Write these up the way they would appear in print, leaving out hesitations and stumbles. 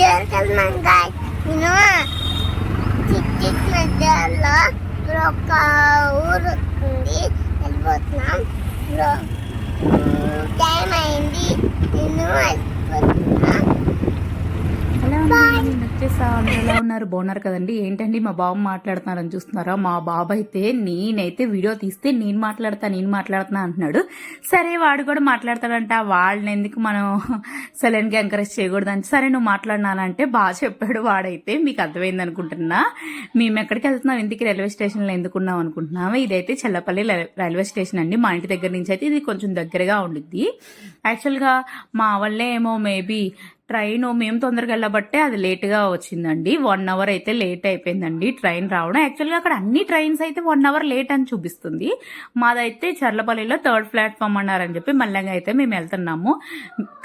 వెళ్తున్నాం గాయ్. నేను చిట్ మధ్యలో ఒక ఊరు ఉంది, వెళ్ళిపోతున్నాం. టైం అయింది, నేను వెళ్ళిపోతున్నా. ఎలా ఉన్నారు? బాగున్నారు కదండి. ఏంటండి మా బాబు మాట్లాడుతున్నారని చూస్తున్నారా? మా బాబు అయితే నేనైతే వీడియో తీస్తే నేను మాట్లాడుతున్నా అంటున్నాడు. సరే వాడు కూడా మాట్లాడతాడంట. వాళ్ళని ఎందుకు మనం సైలెంట్ గా ఎంకరేజ్ చేయకూడదని, సరే నువ్వు మాట్లాడినానంటే బాగా చెప్పాడు వాడైతే. మీకు అర్థమైంది అనుకుంటున్నా. మేము ఎక్కడికి వెళ్తున్నాం, ఇంటికి రైల్వే స్టేషన్ లో ఎందుకున్నాం అనుకుంటున్నాము. ఇదైతే చెల్లపల్లి రైల్వే స్టేషన్ అండి. మా ఇంటి దగ్గర నుంచి అయితే ఇది కొంచెం దగ్గరగా ఉండిద్ది. యాక్చువల్ గా మా వల్లే ఏమో మేబీ ట్రైన్ మేము తొందరగా వెళ్ళబట్టే అది లేట్గా వచ్చిందండి. 1 అవర్ అయితే లేట్ అయిపోయిందండి ట్రైన్ రావడం. యాక్చువల్గా అక్కడ అన్ని ట్రైన్స్ అయితే 1 అవర్ లేట్ అని చూపిస్తుంది. మాదైతే చర్లపల్లిలో 3rd ప్లాట్ఫామ్ అన్నారని చెప్పి మళ్ళంగా అయితే మేము వెళ్తున్నాము.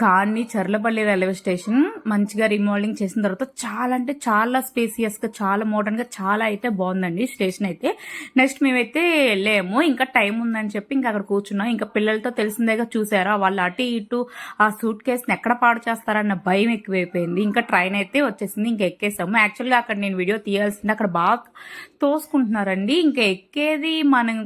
కానీ చర్లపల్లి రైల్వే స్టేషన్ మంచిగా రీమోడలింగ్ చేసిన తర్వాత చాలా అంటే చాలా స్పేసియస్గా, చాలా మోడర్న్గా, చాలా అయితే బాగుందండి స్టేషన్ అయితే. నెక్స్ట్ మేమైతే వెళ్ళాము. ఇంకా టైం ఉందని చెప్పి ఇంకా అక్కడ కూర్చున్నాం. ఇంకా పిల్లలతో తెలిసిందేగా, చూసారా వాళ్ళు అటు ఇటు ఆ సూట్ కేసుని ఎక్కడ పాడు చేస్తారన్న భయం ఎక్కువైపోయింది. ఇంకా ట్రైన్ అయితే వచ్చేసింది, ఇంకా ఎక్కేసాము. యాక్చువల్గా అక్కడ నేను వీడియో తీయాల్సింది, అక్కడ బాగా తోసుకుంటున్నారండి. ఇంకా ఎక్కేది మనం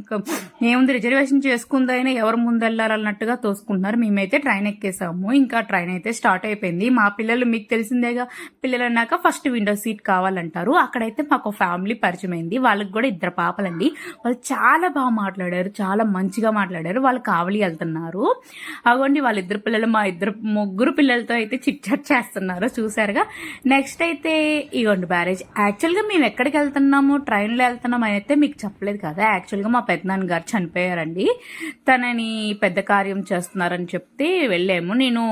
ఏముంది, రిజర్వేషన్ చేసుకుందైనా ఎవరు ముందు వెళ్ళాలన్నట్టుగా తోసుకుంటున్నారు. మేమైతే ట్రైన్ ఎక్కేసాము. ఇంకా ట్రైన్ అయితే స్టార్ట్ అయిపోయింది. మా పిల్లలు మీకు తెలిసిందేగా, పిల్లలు అన్నాక ఫస్ట్ విండో సీట్ కావాలంటారు. అక్కడైతే మాకు ఫ్యామిలీ పరిచయం అయింది. వాళ్ళకి కూడా 2 పాపలండి. వాళ్ళు చాలా బాగా మాట్లాడారు, చాలా మంచిగా మాట్లాడారు. వాళ్ళు కావలి వెళ్తున్నారు. అగోండి వాళ్ళిద్దరు పిల్లలు, మా ముగ్గురు పిల్లలతో అయితే చిట్ చేస్తున్నారు, చూసారుగా. నెక్స్ట్ అయితే ఇగోండి బ్యారేజ్. యాక్చువల్గా మేము ఎక్కడికి వెళ్తున్నాము, ట్రైన్లో వెళ్తున్నాం అయితే మీకు చెప్పలేదు కదా. యాక్చువల్గా మా పెద్దనాన్న గారు చనిపోయారండి. తనని పెద్ద కార్యం చేస్తున్నారని చెప్తే వెళ్ళాము. నేను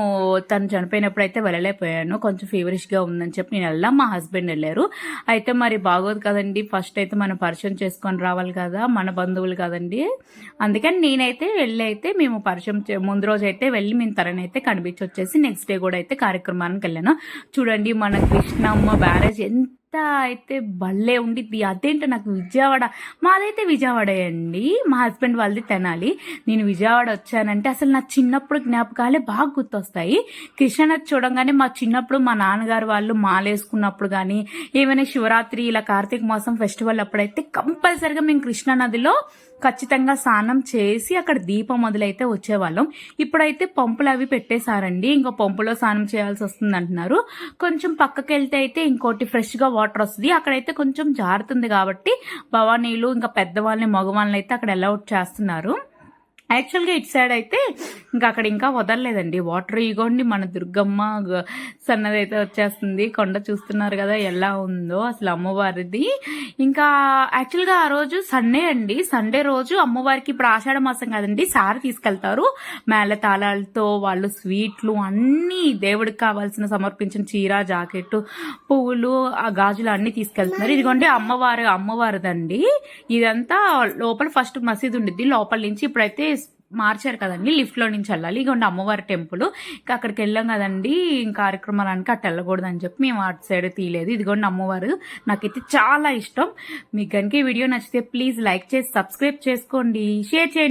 తను చనిపోయినప్పుడు అయితే వెళ్ళలేకపోయాను, కొంచెం ఫీవరిష్గా ఉందని చెప్పి నేను వెళ్ళాం. మా హస్బెండ్ వెళ్ళారు. అయితే మరి బాగోదు కదండి, ఫస్ట్ అయితే మనం పరిచయం చేసుకొని రావాలి కదా, మన బంధువులు కదండి. అందుకని నేనైతే వెళ్ళి అయితే మేము పరిచయం ముందు రోజు అయితే వెళ్ళి మేము తననైతే కనిపించి వచ్చేసి నెక్స్ట్ డే కూడా అయితే కార్యక్రమానికి వెళ్ళాను. చూడండి మన కృష్ణమ్మ బ్యారేజ్ ఎంత అయితే భలే ఉండిద్ది. అదేంటో నాకు విజయవాడ, మాదైతే విజయవాడ అండి, మా హస్బెండ్ వాళ్ళది తెనాలి. నేను విజయవాడ వచ్చానంటే అసలు నా చిన్నప్పుడు జ్ఞాపకాలే బాగా గుర్తొస్తాయి. కృష్ణానది చూడంగానే మా చిన్నప్పుడు మా నాన్నగారు వాళ్ళు మాలేసుకున్నప్పుడు కానీ, ఏమైనా శివరాత్రి ఇలా కార్తీక మాసం ఫెస్టివల్ అప్పుడైతే కంపల్సరిగా మేము కృష్ణానదిలో ఖచ్చితంగా స్నానం చేసి అక్కడ దీపం మొదలైతే వచ్చేవాళ్ళం. ఇప్పుడైతే పంపులు అవి పెట్టేశారండి. ఇంకో పంపులో స్నానం చేయాల్సి వస్తుంది అంటున్నారు. కొంచెం పక్కకి వెళ్తే అయితే ఇంకోటి ఫ్రెష్ గా వాటర్ వస్తుంది. అక్కడైతే కొంచెం జారుతుంది కాబట్టి భవానీలు ఇంకా పెద్దవాళ్ళని మగవాళ్ళని అయితే అక్కడ అలౌట్ చేస్తున్నారు. యాక్చువల్గా ఇటు సైడ్ అయితే ఇంకా అక్కడ ఇంకా వదలలేదండి వాటర్. ఇగోండి మన దుర్గమ్మ సన్నది అయితే వచ్చేస్తుంది. కొండ చూస్తున్నారు కదా ఎలా ఉందో అసలు అమ్మవారిది. ఇంకా యాక్చువల్గా ఆ రోజు సండే అండి. సండే రోజు అమ్మవారికి ఇప్పుడు ఆషాఢ మాసం కదండి, సారి తీసుకెళ్తారు మేళ తాళాలతో. వాళ్ళు స్వీట్లు అన్ని దేవుడికి కావాల్సిన సమర్పించిన చీర, జాకెట్, పువ్వులు, ఆ గాజులు అన్ని తీసుకెళ్తున్నారు. ఇదిగోండి అమ్మవారిదండి. ఇదంతా లోపల ఫస్ట్ మసీదు ఉండిద్ది. లోపల నుంచి ఇప్పుడైతే మార్చారు కదండి, లిఫ్ట్ లో నుంచి వెళ్ళాలి. ఇక అమ్మవారి టెంపుల్. ఇంకా అక్కడికి వెళ్ళాం కదండి, ఇంకా కార్యక్రమాలనికి అటు వెళ్ళకూడదు అని చెప్పి మేము అటు సైడ్ తీయలేదు. ఇదిగోండి అమ్మవారు నాకైతే చాలా ఇష్టం. మీకు కనుక ఈ వీడియో నచ్చితే ప్లీజ్ లైక్ చేసి సబ్స్క్రైబ్ చేసుకోండి, షేర్ చేయండి.